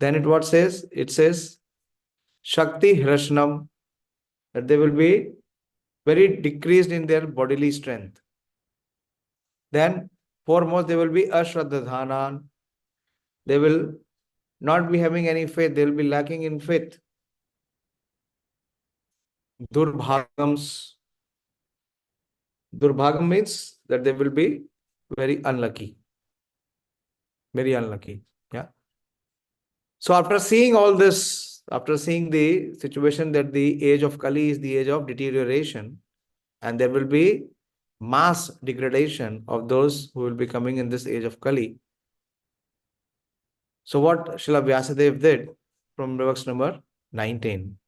Then what says? It says Shakti-hraṣṇam, that they will be very decreased in their bodily strength. Then foremost, they will be ashraddha-dhānān. They will not be having any faith. They will be lacking in faith. Durbhagams. Durbhagam means that they will be very unlucky. Very unlucky. Yeah. So after seeing all this, after seeing the situation that the age of Kali is the age of deterioration, and there will be mass degradation of those who will be coming in this age of Kali. So what Srila Vyasadeva did from verse number 19.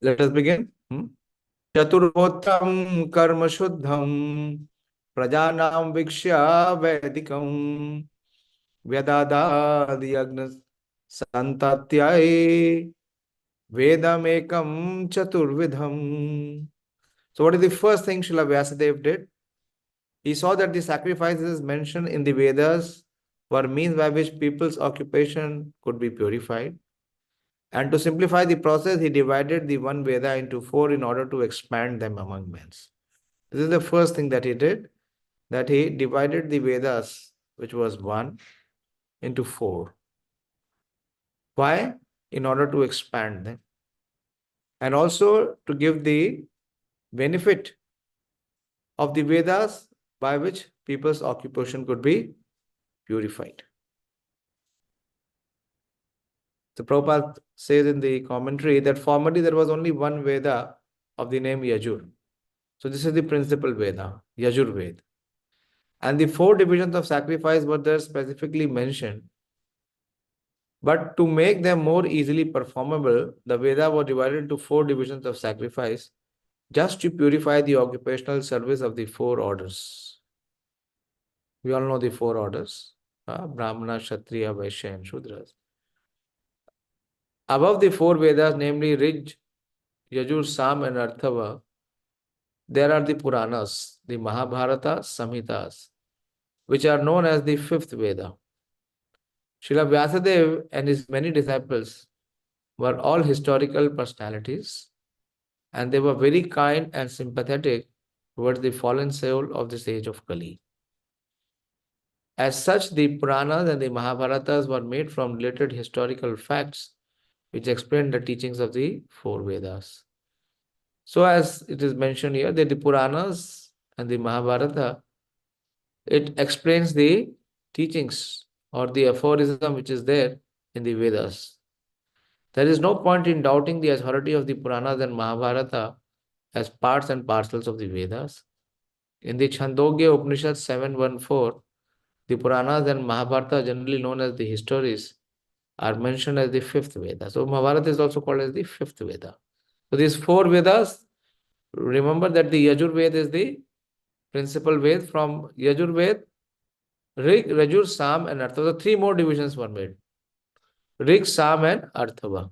Let us begin. Cātur-hotraṁ karma śuddhaṁ prajānāṁ vīkṣya vaidikam vyadadhād yajña-santatyai vedam ekaṁ catur-vidham. So what is the first thing Srila Vyasadeva did? He saw that the sacrifices mentioned in the Vedas were means by which people's occupation could be purified. And to simplify the process, he divided the one Veda into 4 in order to expand them among men. This is the first thing that he did, that he divided the Vedas, which was 1, into 4. Why? In order to expand them. And also to give the benefit of the Vedas by which people's occupation could be purified. The Prabhupada says in the commentary that formerly there was only one Veda of the name Yajur. So this is the principal Veda, Yajur Ved. And the 4 divisions of sacrifice were there specifically mentioned. But to make them more easily performable, the Veda was divided into 4 divisions of sacrifice just to purify the occupational service of the 4 orders. We all know the 4 orders, Brahmana, Kshatriya, Vaishya and Shudras. Above the 4 Vedas, namely ṛg-yajuḥ-sāmātharvākhyā and Arthava, there are the Purāṇas, the Mahabharata, Samhitas, which are known as the 5th Veda. Srila Vyasadeva and his many disciples were all historical personalities, and they were very kind and sympathetic towards the fallen soul of this age of Kali. As such, the Purāṇas and the Mahabharatas were made from related historical facts which explain the teachings of the 4 Vedas. So as it is mentioned here, that the Purāṇas and the Mahabharata, it explains the teachings or the aphorism which is there in the Vedas. There is no point in doubting the authority of the Purāṇas and Mahabharata as parts and parcels of the Vedas. In the Chandogya Upanishad 7.1.4, the Purāṇas and Mahabharata, generally known as the histories, are mentioned as the 5th Veda. So Mahabharata is also called as the 5th Veda. So these 4 Vedas, remember that the Yajur Veda is the principal Veda. From Yajur Veda, Ṛg, Yajuḥ, Sāma and Arthava. So 3 more divisions were made. Ṛg, Sāma and Arthava.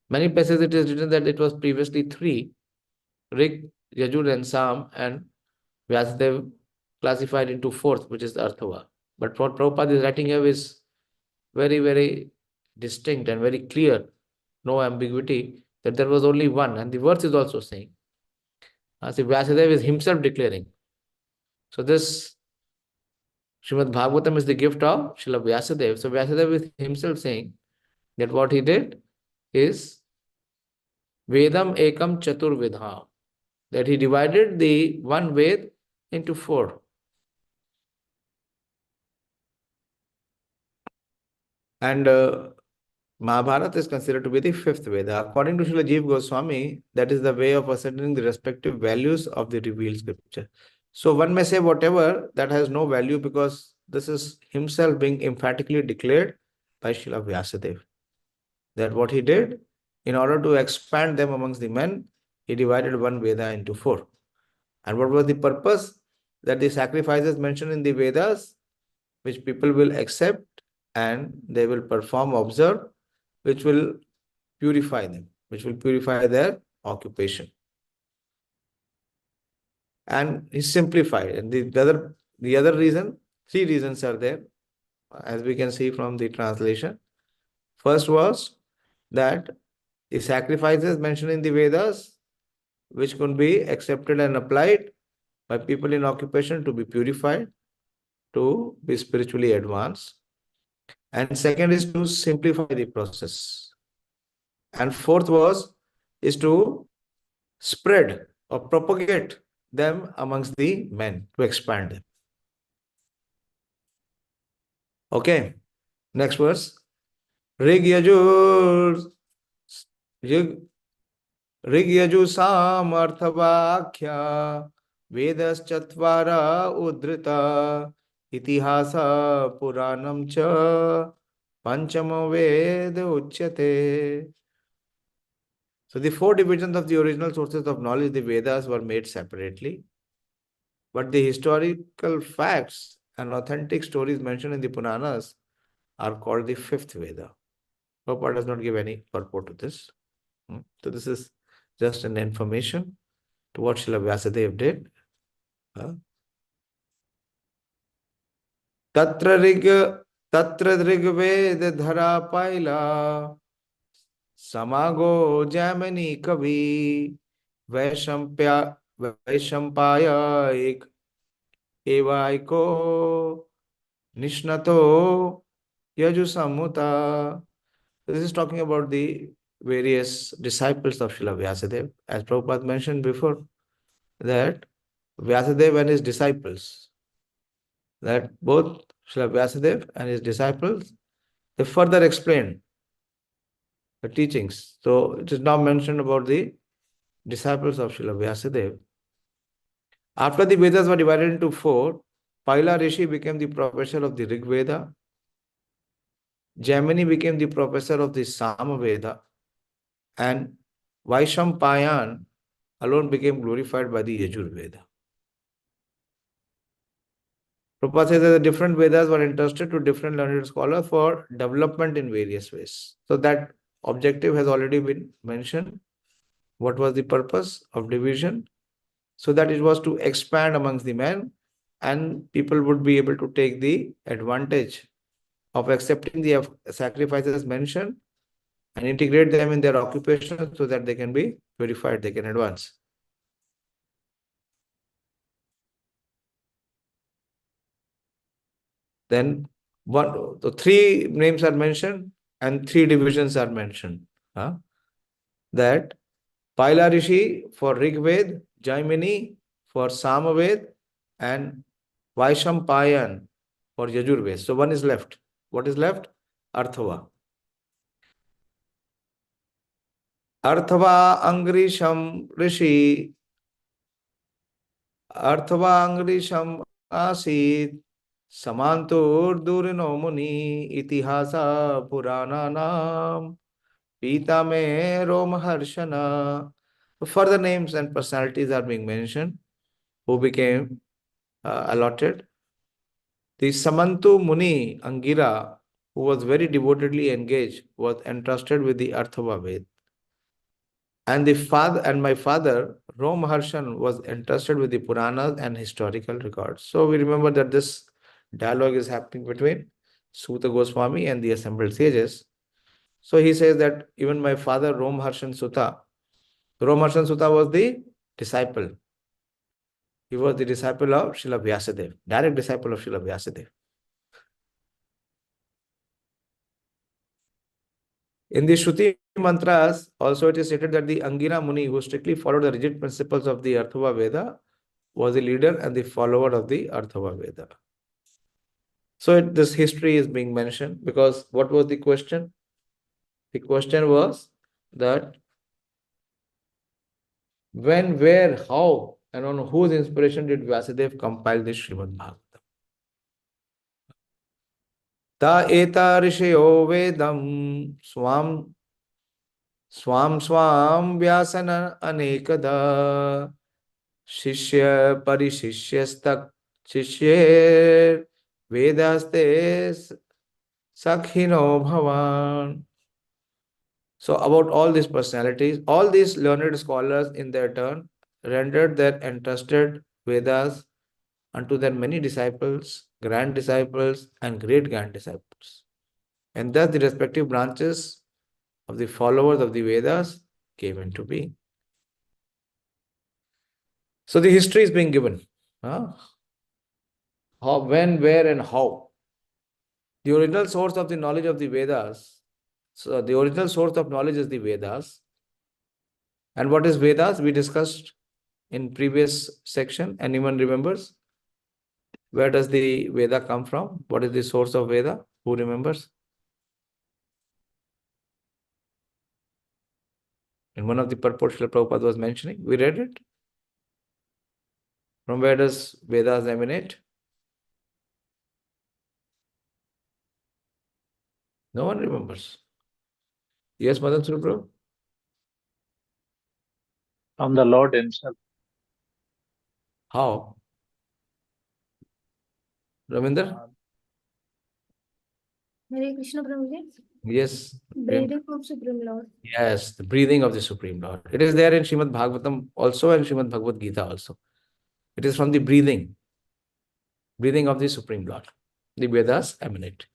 Many places it is written that it was previously 3. Ṛg, Yajuḥ and Sāma, and Vyasadeva classified into 4th, which is the Arthava. But what Prabhupada is writing here is very, very distinct and very clear, no ambiguity, that there was only one. And the verse is also saying. As if Vyasadeva is himself declaring. So this Śrīmad-Bhāgavatam is the gift of Srila Vyasadeva. So Vyasadeva is himself saying that what he did is vedam ekaṁ catur-vidham, that he divided the one Ved into 4. And Mahabharata is considered to be the 5th Veda. According to Srila Jiva Goswami, that is the way of ascertaining the respective values of the revealed scripture. So one may say whatever, that has no value because this is himself being emphatically declared by Srila Vyasadeva. That what he did, in order to expand them amongst the men, he divided one Veda into 4. And what was the purpose? That the sacrifices mentioned in the Vedas, which people will accept and they will perform, observe, which will purify them, which will purify their occupation. And he simplified. And the other reason, 3 reasons are there. as we can see from the translation. First was that the sacrifices mentioned in the Vedas, which could be accepted and applied by people in occupation to be purified, to be spiritually advanced. And second is to simplify the process. And fourth is to spread or propagate them amongst the men, to expand them. Okay, next verse. ṛg-yajuḥ-sāmātharvākhyā vedas catvāra uddhṛtāḥ itihāsa-purāṇaṁ ca pañcamo veda ucyate. So the four divisions of the original sources of knowledge, the Vedas, were made separately. But the historical facts and authentic stories mentioned in the Purāṇas are called the fifth Veda. Prabhupada does not give any purport to this. So this is just an information to what Srila Vyasadeva did. Tatra ṛg-yajuḥ-sāmātharvākhyā samago jamani kavi vaishampāya evaiko nishnato yajña-santatyai. This is talking about the various disciples of Srila Vyasadeva. As Prabhupada mentioned before, that Vyasadeva and his disciples, that both Srila Vyasadeva and his disciples, they further explained the teachings. So it is now mentioned about the disciples of Srila Vyasadeva. After the Vedas were divided into four, Paila Rishi became the professor of the Rig Veda. Jaimini became the professor of the Sama Veda, and Vaishampayan alone became glorified by the Yajur Veda. Prabhupada says that the different Vedas were entrusted to different learned scholars for development in various ways. So that objective has already been mentioned. What was the purpose of division? So that it was to expand amongst the men, and people would be able to take the advantage of accepting the sacrifices mentioned and integrate them in their occupation so that they can be purified, they can advance. Then the three names are mentioned and three divisions are mentioned. That Paila Rishi for Rig Veda, Jaimini for Sama Veda, and Vaishampayan for Yajur Veda. So one is left. What is left? Arthava. Arthava Angrisham Rishi. Arthava Angrisham Asit. Samantur-durino muni itihāsa-purāṇaṁ pītāme Romaharshana. Further names and personalities are being mentioned who became allotted. The Samantu Muni Angira, who was very devotedly engaged, was entrusted with the Arthava Veda. And my father, Romaharshan, was entrusted with the Purāṇas and historical records. So we remember that this dialogue is happening between Suta Goswami and the assembled sages. So he says that even my father, Romaharshan Suta was the disciple. He was the disciple of Srila Vyasadeva, direct disciple of Srila Vyasadeva. In the Shruti mantras, also it is stated that the Angira Muni, who strictly followed the rigid principles of the Arthava Veda, was the leader and the follower of the Arthava Veda. So this history is being mentioned because what was the question? The question was that when, where, how, and on whose inspiration did Vyasadeva compile this Śrīmad-Bhāgavatam? Ta eta rishayo vedam swam vyasana anekada shishya parishishyastak shishyer vedaste sakhino bhavan. So about all these personalities, all these learned scholars in their turn rendered their entrusted Vedas unto their many disciples grand disciples, and great grand disciples. And thus the respective branches of the followers of the Vedas came into being. So the history is being given. How, when, where, and how. The original source of the knowledge of the Vedas. So the original source of knowledge is the Vedas. And what is Vedas? We discussed in previous section. Anyone remembers? Where does the Veda come from? What is the source of Veda? Who remembers? In one of the purports Srila Prabhupada was mentioning, we read it. From where does Vedas emanate? No one remembers. Yes, Madan Prabhu? From the Lord himself. How? Ravinder? Hare Krishna Prabhuji. Yes. Breathing of Supreme Lord. Yes, the breathing of the Supreme Lord. It is there in Śrīmad-Bhāgavatam also and Śrīmad-Bhagavad Gita also. It is from the breathing of the Supreme Lord. The Vedas emanate.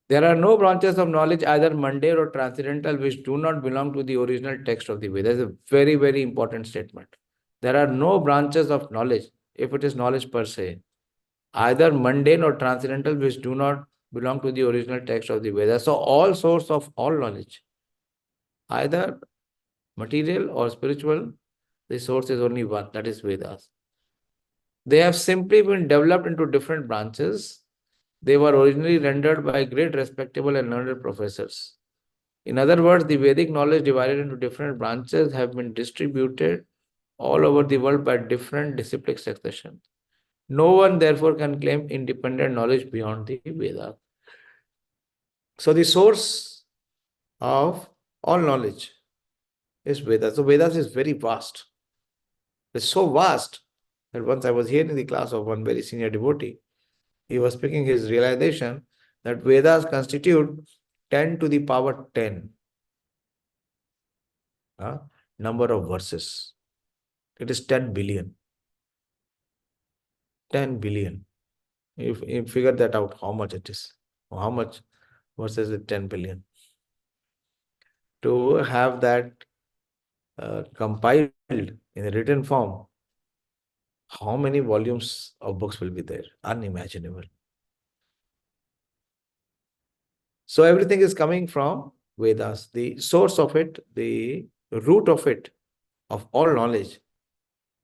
There are no branches of knowledge, either mundane or transcendental, which do not belong to the original text of the Vedas. That is a very, very important statement. There are no branches of knowledge, if it is knowledge per se, either mundane or transcendental, which do not belong to the original text of the Vedas. So all source of all knowledge, either material or spiritual, the source is only one, that is Vedas. They have simply been developed into different branches. They were originally rendered by great respectable and learned professors. In other words, the Vedic knowledge divided into different branches have been distributed all over the world by different disciplic succession. No one therefore can claim independent knowledge beyond the Veda. So the source of all knowledge is Vedas. So Vedas is very vast. It's so vast that once I was here in the class of one very senior devotee, he was speaking his realization that Vedas constitute 10 to the power 10 number of verses. It is 10 billion. 10 billion. If you figure that out, how much it is. How much verses is 10 billion. To have that compiled in a written form, how many volumes of books will be there? Unimaginable. So everything is coming from Vedas. The source of it, the root of it, of all knowledge.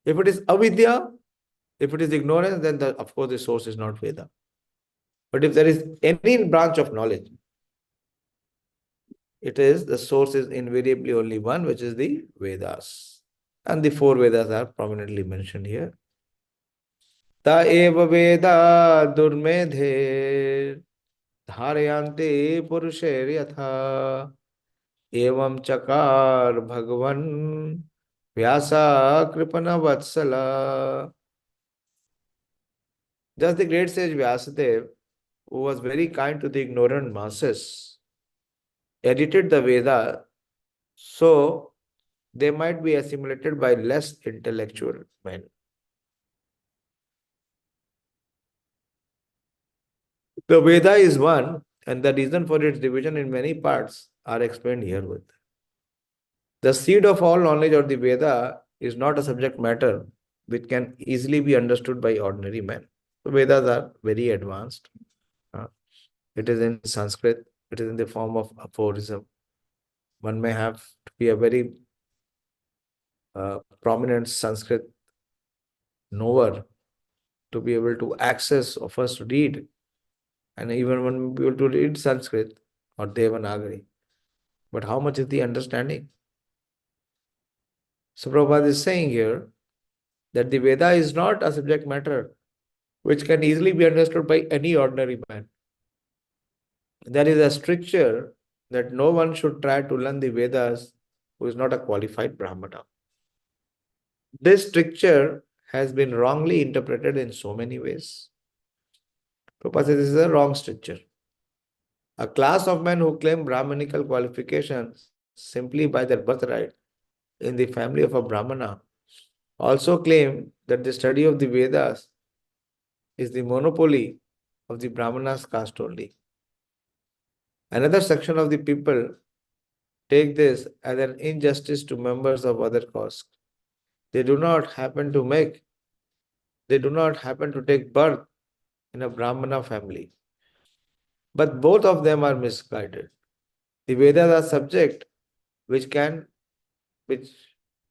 If it is avidya, if it is ignorance, then of course the source is not Veda. But if there is any branch of knowledge, the source is invariably only one, which is the Vedas. And the 4 Vedas are prominently mentioned here. Ta eva Veda durmedhe dhārayante purusher yatha evam chakar bhagavan vyasa kripana vatsala. Just the great sage Vyasadeva, who was very kind to the ignorant masses, edited the Veda so they might be assimilated by less intellectual men. The Veda is one, and the reason for its division in many parts are explained herewith. The seed of all knowledge of the Veda is not a subject matter which can easily be understood by ordinary men. The Vedas are very advanced. It is in Sanskrit. It is in the form of aphorism. One may have to be a very prominent Sanskrit knower to be able to access or first read, and even one may be able to read Sanskrit or Devanagari. But how much is the understanding? So Prabhupada is saying here that the Veda is not a subject matter which can easily be understood by any ordinary man. There is a stricture that no one should try to learn the Vedas who is not a qualified Brahmana. This stricture has been wrongly interpreted in so many ways. Prabhupada says this is a wrong stricture. A class of men who claim Brahmanical qualifications simply by their birthright in the family of a Brahmana also claim that the study of the Vedas is the monopoly of the Brahmana's caste only. Another section of the people take this as an injustice to members of other castes. They do not happen to take birth in a Brahmana family. But both of them are misguided. The Vedas are subject which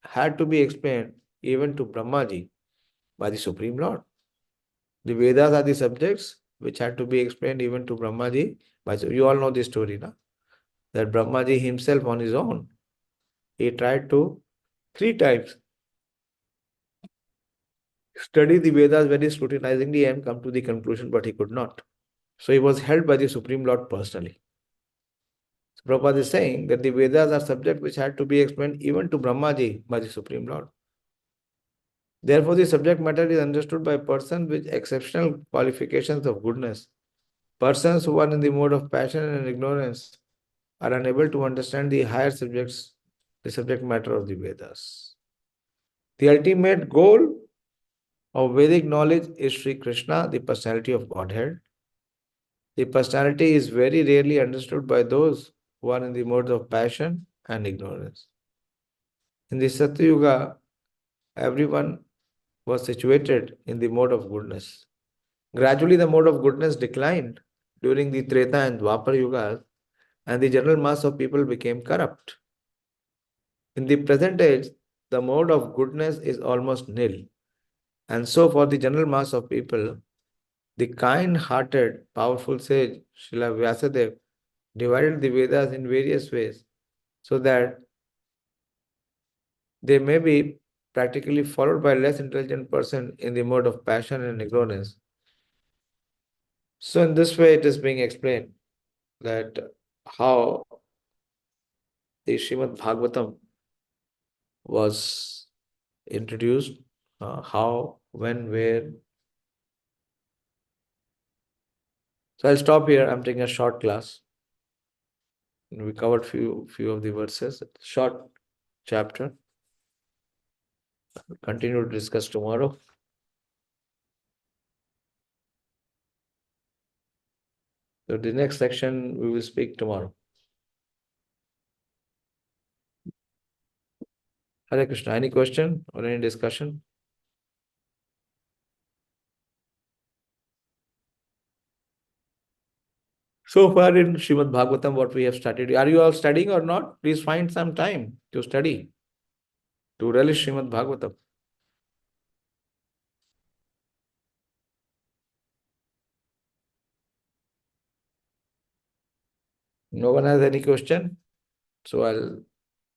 had to be explained even to Brahmaji by the Supreme Lord. The Vedas are the subjects which had to be explained even to Brahmaji. You all know the story, na? That Brahmaji himself on his own, he tried to 3 times study the Vedas very scrutinizingly and come to the conclusion, but he could not. So he was held by the Supreme Lord personally. So Prabhupada is saying that the Vedas are subject which had to be explained even to Brahmaji by the Supreme Lord. Therefore, the subject matter is understood by persons with exceptional qualifications of goodness. Persons who are in the mode of passion and ignorance are unable to understand the higher subjects, the subject matter of the Vedas. The ultimate goal of Vedic knowledge is Sri Krishna, the personality of Godhead. The personality is very rarely understood by those who are in the modes of passion and ignorance. In the Satya Yuga, everyone was situated in the mode of goodness. Gradually, the mode of goodness declined during the Treta and Dwapar Yugas, and the general mass of people became corrupt. In the present age, the mode of goodness is almost nil. And so, for the general mass of people, the kind-hearted, powerful sage Srila Vyasadeva divided the Vedas in various ways so that they may be practically followed by a less intelligent person in the mode of passion and ignorance. So in this way it is being explained that how the Śrīmad-Bhāgavatam was introduced, how, when, where. So I'll stop here. I'm taking a short class. We covered few of the verses, short chapter. We'll continue to discuss tomorrow. So the next section we will speak tomorrow. Hare Krishna. Any question or any discussion? So far in Śrīmad-Bhāgavatam, what we have studied, are you all studying or not? Please find some time to study, to relish Śrīmad-Bhāgavatam. No one has any question? So I'll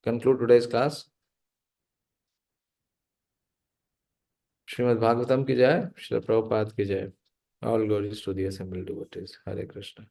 conclude today's class. Śrīmad-Bhāgavatam ki jai, Śrīla Prabhupada ki jai. All glories to the assembled devotees. Hare Krishna.